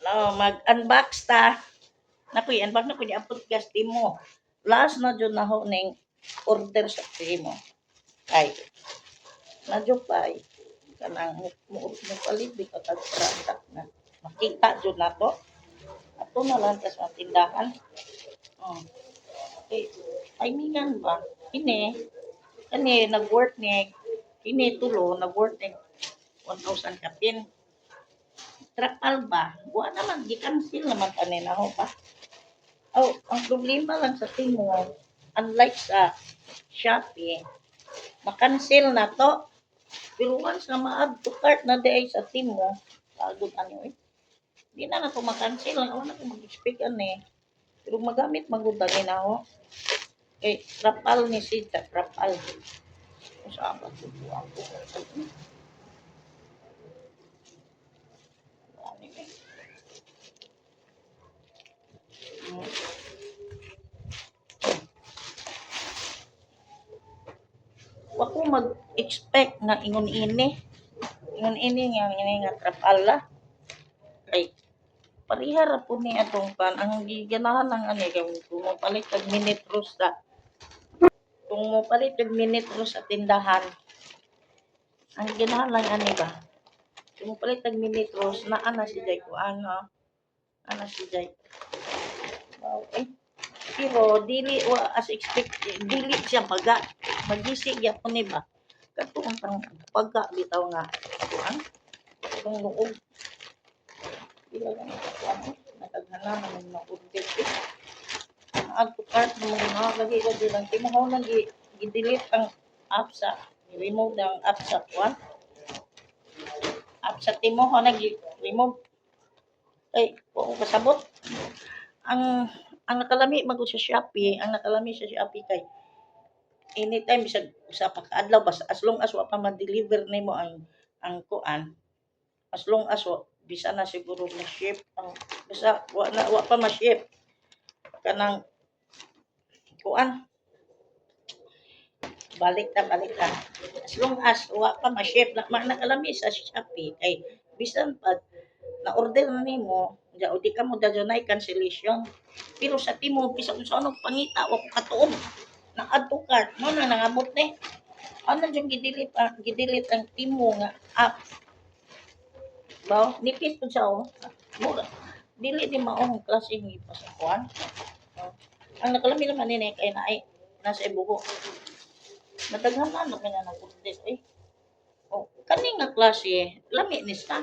No, mag-unbox ta. Naku, unbox na ko ni apot gas timo. Last na jud na ho ning order sa timo. Ay, na jud pay. Kanang mo palit di ka tag-product na. Makita jud na to. Ato na lang sa tindahan. Oh. Eh, timingan ba? Kini nag-work ni kini tulo nag-work ni 1,000 kapin. Trapal ba? Buwa naman, gi-cancel naman kanina ho pa. Oh, ang problema lang sa Timo, unlike sa Shopee, makancel na to. Pero once na ma-add to cart na day sa Timo, pagod ano eh. Di na na to makancel. Wala ko mag-expect eh. Pero magamit magudangin ako. Eh, trapal ni Sita, trapal. Kung saan ba ito ako. Ano eh. Ako mag-expect na ingon ini. Ingon ini nga trapala. Kay parihar ra po ni atong pan ang giganahan ng ani kay kung mopalit kag minute roast ta. Kung mopalit kag minute roast sa tindahan, ang giganahan lang ani ba? Kung mopalit kag minute roast naa na si Jay ko ano, ana si Jay. Wow, eh. Pero dili wa as expected, dili siya baga. Magisi gyapon ni ba? Katong pang pagka bitaw nga kuan. Kung luog ila lang ano, nakaghana man ng order add to cart mo mga lagi lang timahaw na gi-delete ang app sa remove ang app sa kuan app sa timahaw na gi-remove ay kung kasabot ang nakalami magud sa Shopee ang nakalami sa Shopee kay anytime bisag usa pa ka adlaw basta as long as wa pa man-deliver nimo ang kuan as long as bisa na siguro na ship ang basta wa pa ma-ship kanang kuan balik ta as long as wa pa ma-ship nakalami sa Shopee kay bisan pag na-order na nimo ja o di ka mo dadunay cancellation pero sa timo bisag unsa anong pangita wa ko katuon na add to cart mo na nangabot ni ano yung gidelete ang timo nga app ba nipis pud siya oh mura dili di maong klase ng ipasakuan ang nakalami naman ni kay na ay nasa ibugo madaghan na naman na nag-order eh oh kani nga klase lami ni sa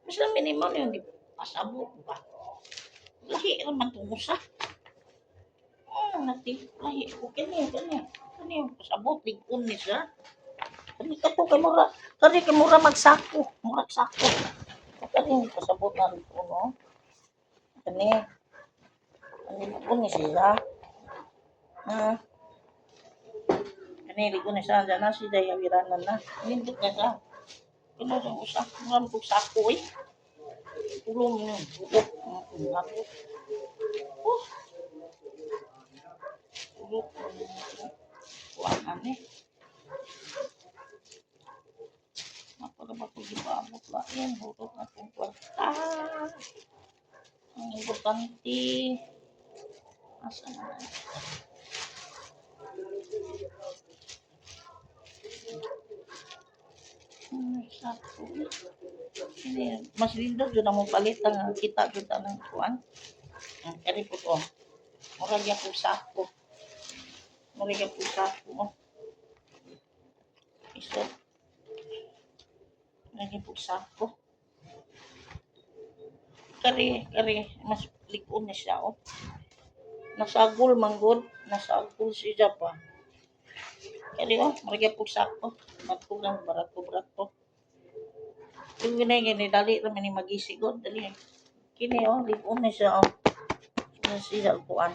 mas lami ni mo yung pasabot ba lahi raman tong usa nati lahi okay kani yung pasabot ligon ni siya kani kato kay mura magsako mura sako kani yung pasabot na rin no kani ligon ni siya kani ligon ni siya dyan na si Jaya Wiranan na nindot na siya kino yung usa mga kong sako eh tulong mo bukok ako bukok kuwanan eh napaka mapag-ibabot lain hurot na kong kwarta ang importante asa na sako ini mas lindo jud ang palit ang kita jud ang kuan kani po to mura gyud po sako mura gyud po sako iso lagi po sako kari mas likon na siya oh nasagol manggod nasagol siya pa kani oh mura gyud po sako matugang barato yung gini dali raman ni magisigod dali kini oh likon na siya oh siya kuan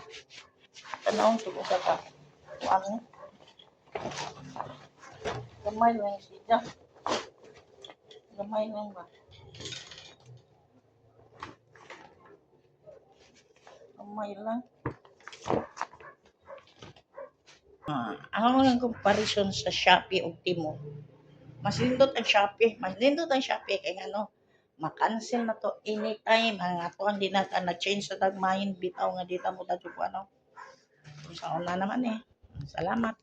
tanawon sugo sa ka kuan gamay lang siya gamay lang ba gamay lang ang comparison sa Shopee ug Temu mas lindot ang Shopee kay ano makancel na to anytime. Ang ato ang nag-change sa tag mind bitaw nga dita mo dadyo ko ano. Kung sa una naman eh. Salamat.